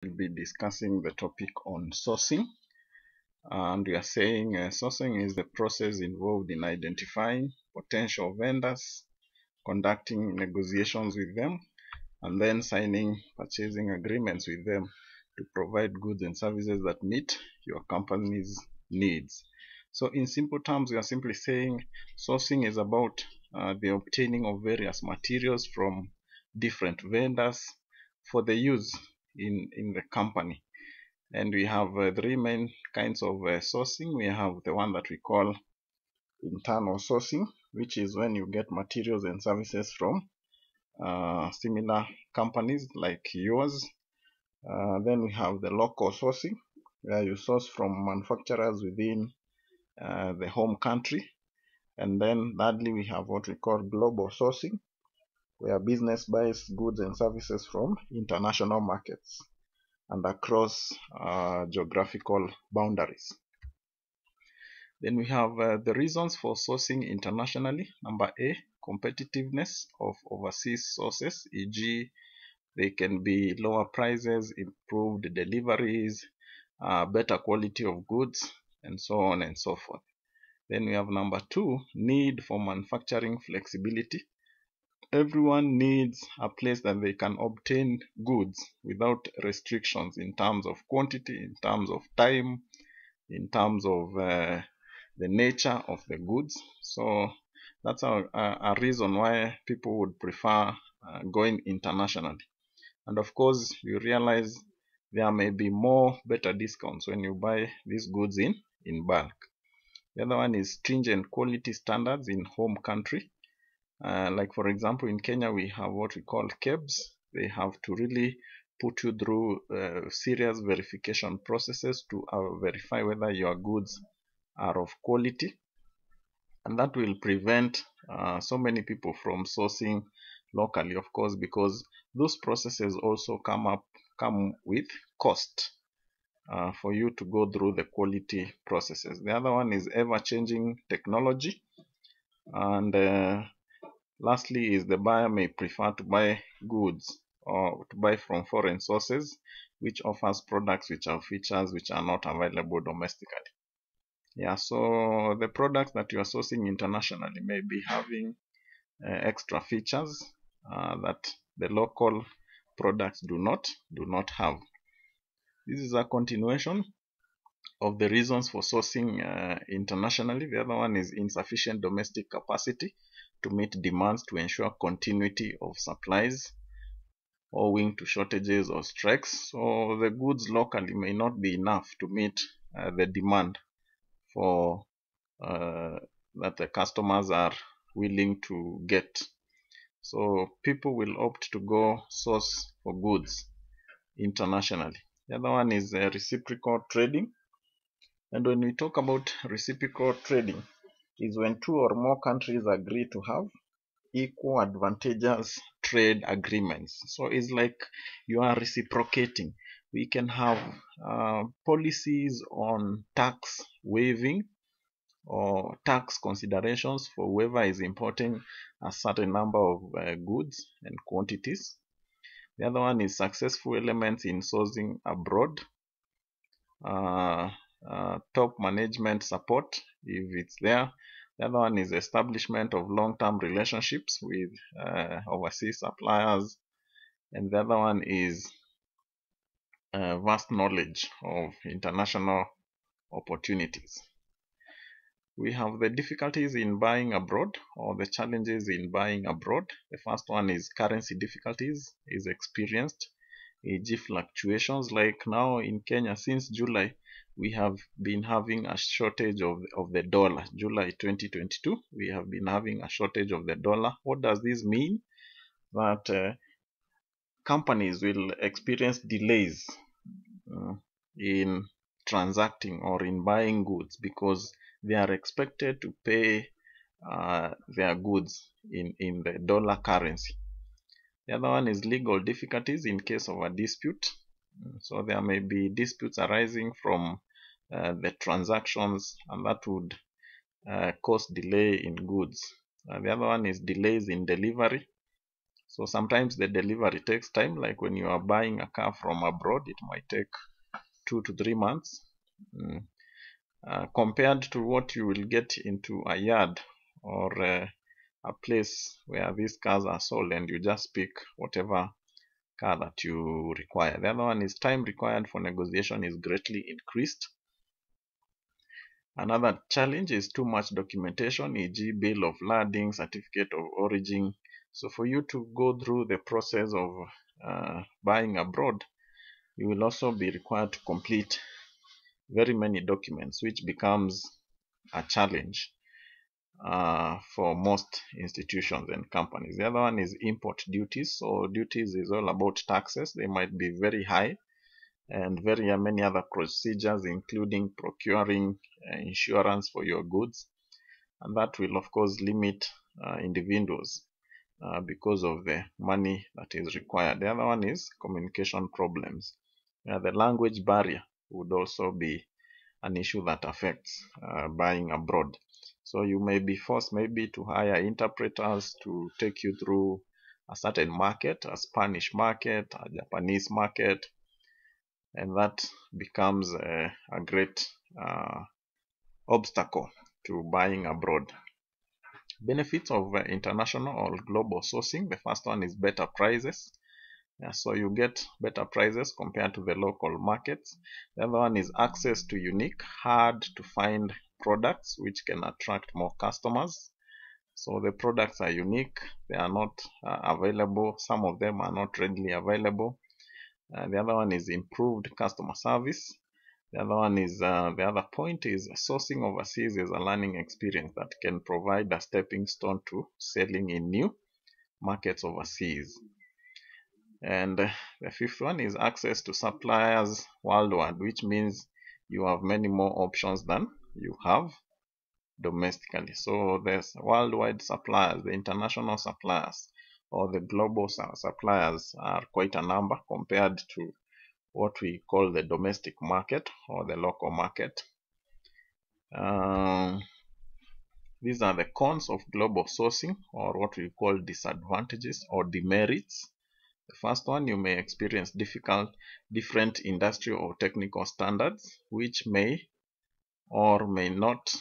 We'll be discussing the topic on sourcing, and we are saying sourcing is the process involved in identifying potential vendors, conducting negotiations with them, and then signing purchasing agreements with them to provide goods and services that meet your company's needs. So in simple terms, we are simply saying sourcing is about the obtaining of various materials from different vendors for the use in the company. And we have three main kinds of sourcing. We have the one that we call internal sourcing, which is when you get materials and services from similar companies like yours. Then we have the local sourcing, where you source from manufacturers within the home country. And then thirdly, we have what we call global sourcing, where business buys goods and services from international markets and across geographical boundaries. Then we have the reasons for sourcing internationally. Number A, competitiveness of overseas sources, e.g. they can be lower prices, improved deliveries, better quality of goods, and so on and so forth. Then we have number 2, need for manufacturing flexibility. Everyone needs a place that they can obtain goods without restrictions in terms of quantity, in terms of time, in terms of the nature of the goods. So that's a reason why people would prefer going internationally. And of course, you realize there may be more better discounts when you buy these goods in bulk. The other one is stringent quality standards in home country. Like for example, in Kenya, we have what we call KEBS. They have to really put you through serious verification processes to verify whether your goods are of quality. And that will prevent so many people from sourcing locally, of course, because those processes also come with cost for you to go through the quality processes. The other one is ever-changing technology. And lastly is the buyer may prefer to buy goods or to buy from foreign sources, which offers products which have features which are not available domestically. Yeah, so the products that you are sourcing internationally may be having extra features that the local products do not have. This is a continuation of the reasons for sourcing internationally. The other one is insufficient domestic capacity to meet demands to ensure continuity of supplies owing to shortages or strikes. So the goods locally may not be enough to meet the demand for that the customers are willing to get. So people will opt to go source for goods internationally. The other one is reciprocal trading. And when we talk about reciprocal trading, is when two or more countries agree to have equal advantageous trade agreements. So it's like you are reciprocating. We can have policies on tax waiving or tax considerations for whoever is importing a certain number of goods and quantities. The other one is successful elements in sourcing abroad. Top management support, if it's there. The other one is establishment of long-term relationships with overseas suppliers. And the other one is vast knowledge of international opportunities. We have the difficulties in buying abroad, or the challenges in buying abroad. The first one is currency difficulties is experienced, e.g. fluctuations. Like now in Kenya, since July, we have been having a shortage of the dollar. July 2022, we have been having a shortage of the dollar. What does this mean? That companies will experience delays in transacting or in buying goods because they are expected to pay their goods in the dollar currency. The other one is legal difficulties in case of a dispute. So there may be disputes arising from the transactions, and that would cause delay in goods. The other one is delays in delivery. So sometimes the delivery takes time, like when you are buying a car from abroad, it might take 2 to 3 months. Compared to what you will get into a yard or a place where these cars are sold and you just pick whatever car that you require. The other one is time required for negotiation is greatly increased. Another challenge is too much documentation, e.g. bill of lading, certificate of origin. So for you to go through the process of buying abroad, you will also be required to complete very many documents, which becomes a challenge for most institutions and companies. The other one is import duties. So duties is all about taxes. They might be very high, and very many other procedures, including procuring insurance for your goods, and that will of course limit individuals because of the money that is required. The other one is communication problems. The language barrier would also be an issue that affects buying abroad. So you may be forced maybe to hire interpreters to take you through a certain market, a Spanish market, a Japanese market, and that becomes a great obstacle to buying abroad. Benefits of international or global sourcing. The first one is better prices. So you get better prices compared to the local markets. The other one is access to unique, hard to find products which can attract more customers. So the products are unique, they are not available, some of them are not readily available. The other one is improved customer service. The other one is the other point is sourcing overseas is a learning experience that can provide a stepping stone to selling in new markets overseas. And the fifth one is access to suppliers worldwide, which means you have many more options than you have domestically. So there's worldwide suppliers, the international suppliers or the global suppliers are quite a number compared to what we call the domestic market or the local market. These are the cons of global sourcing, or what we call disadvantages or demerits. The first one, you may experience different industrial or technical standards which may or may not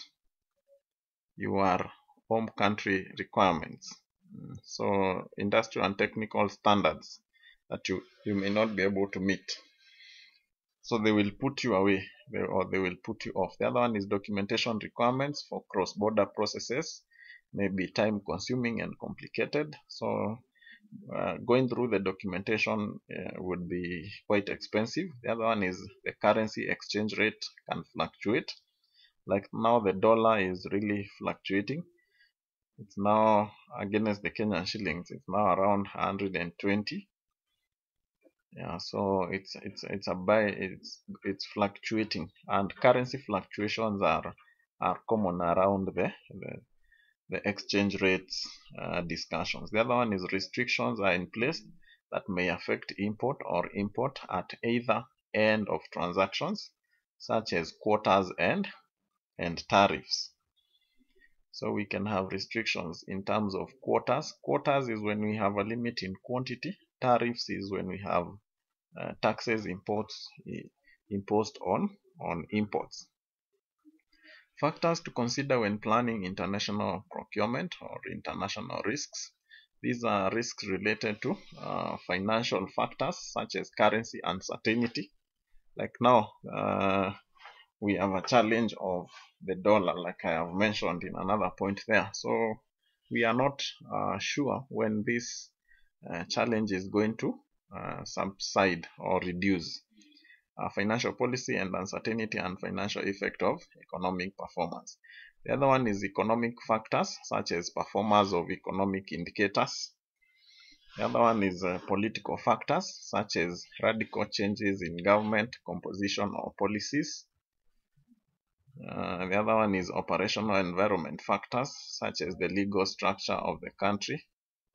your home country requirements. So industrial and technical standards that you may not be able to meet. So they will put you away or they will put you off. The other one is documentation requirements for cross-border processes may be time consuming and complicated. So going through the documentation would be quite expensive. The other one is the currency exchange rate can fluctuate. Like now the dollar is really fluctuating. It's now against the Kenyan shillings, it's now around 120. Yeah, so it's fluctuating, and currency fluctuations are common around the exchange rates discussions. The other one is restrictions are in place that may affect import or import at either end of transactions, such as quotas and tariffs. So we can have restrictions in terms of quotas. Quotas is when we have a limit in quantity. Tariffs is when we have taxes imposed on imports. Factors to consider when planning international procurement or international risks. These are risks related to financial factors such as currency uncertainty. Like now, we have a challenge of the dollar, like I have mentioned in another point there. So we are not sure when this challenge is going to subside or reduce. Financial policy and uncertainty and financial effect of economic performance. The other one is economic factors such as performance of economic indicators. The other one is political factors such as radical changes in government composition or policies. The other one is operational environment factors such as the legal structure of the country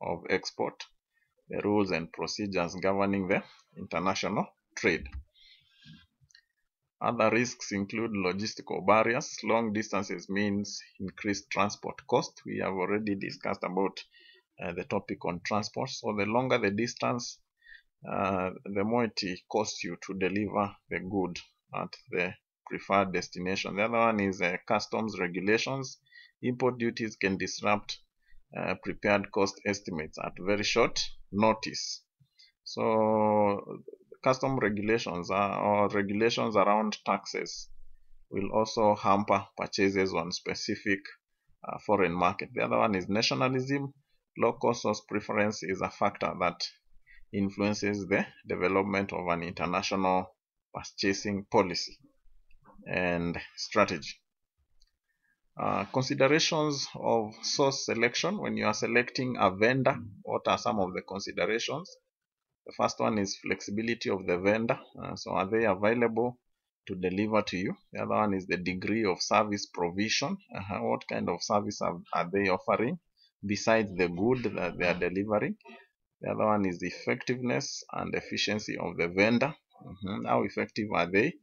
of export, the rules and procedures governing the international trade. Other risks include logistical barriers. Long distances means increased transport cost. We have already discussed about the topic on transport. So the longer the distance, the more it costs you to deliver the good at the preferred destination. The other one is customs regulations. Import duties can disrupt prepared cost estimates at very short notice. So custom regulations or regulations around taxes will also hamper purchases on specific foreign market. The other one is nationalism. Local source preference is a factor that influences the development of an international purchasing policy and strategy. Considerations of source selection. When you are selecting a vendor, what are some of the considerations? The first one is flexibility of the vendor. So are they available to deliver to you? The other one is the degree of service provision. What kind of service are they offering besides the good that they are delivering? The other one is the effectiveness and efficiency of the vendor. How effective are they?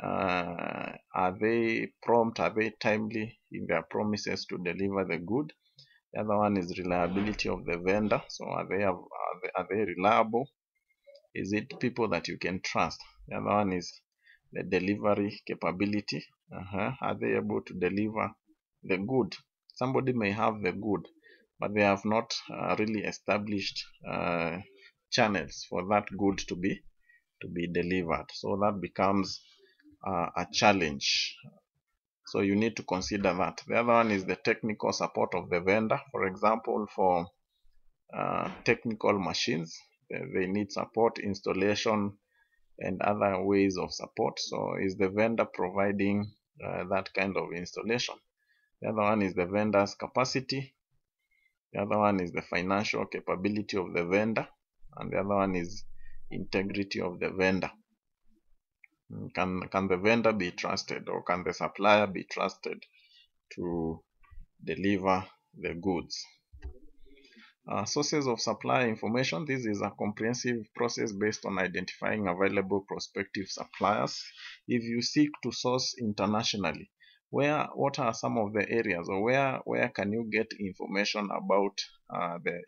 Are they prompt? Are they timely in their promises to deliver the good? The other one is reliability of the vendor. So are they reliable? Is it people that you can trust? The other one is the delivery capability. Are they able to deliver the good? Somebody may have the good, but they have not really established channels for that good to be delivered. So that becomes a challenge. So you need to consider that. The other one is the technical support of the vendor. For example, for technical machines, they need support, installation, and other ways of support. So is the vendor providing that kind of installation? The other one is the vendor's capacity. The other one is the financial capability of the vendor. And the other one is integrity of the vendor. Can the vendor be trusted, or can the supplier be trusted to deliver the goods? Sources of supply information. This is a comprehensive process based on identifying available prospective suppliers. If you seek to source internationally, what are some of the areas, or where can you get information about the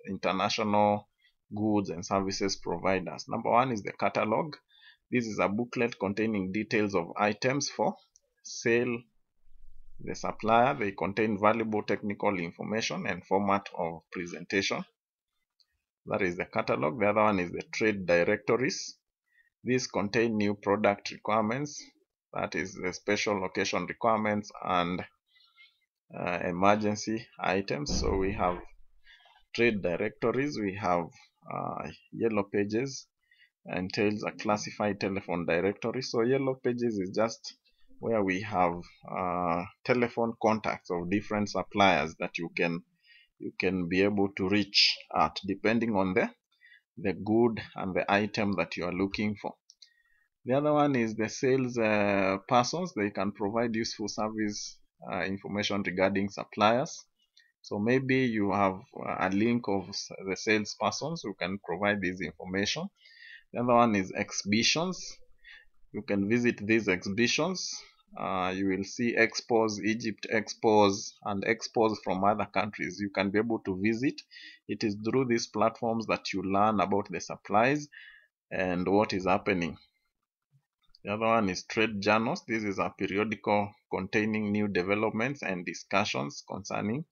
international goods and services providers? Number one is the catalog. This is a booklet containing details of items for sale. The supplier, they contain valuable technical information and format of presentation. That is the catalog. The other one is the trade directories. These contain new product requirements, that is the special location requirements and emergency items. So we have trade directories, we have yellow pages, entails a classified telephone directory. So yellow pages is just where we have telephone contacts of different suppliers that you can be able to reach at, depending on the good and the item that you are looking for. The other one is the sales persons. They can provide useful service information regarding suppliers. So maybe you have a link of the sales persons who can provide this information. The other one is exhibitions. You can visit these exhibitions. You will see expos, Egypt expos, and expos from other countries. You can be able to visit. It is through these platforms that you learn about the supplies and what is happening. The other one is trade journals. This is a periodical containing new developments and discussions concerning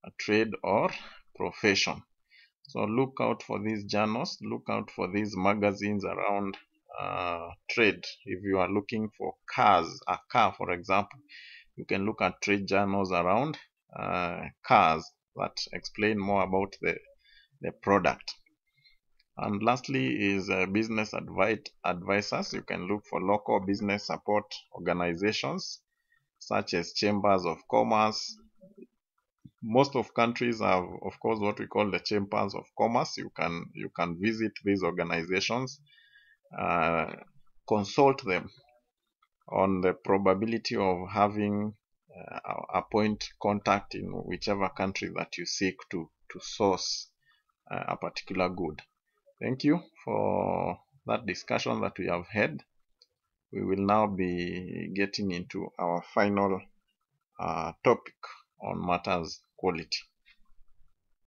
a trade or profession. So look out for these journals, look out for these magazines around trade. If you are looking for cars, a car for example, you can look at trade journals around cars that explain more about the product. And lastly is business advisors. You can look for local business support organizations such as chambers of commerce. Most of countries have, of course, what we call the chambers of commerce. You can visit these organizations, consult them on the probability of having a point contact in whichever country that you seek to source a particular good. Thank you for that discussion that we have had. We will now be getting into our final topic on matters quality.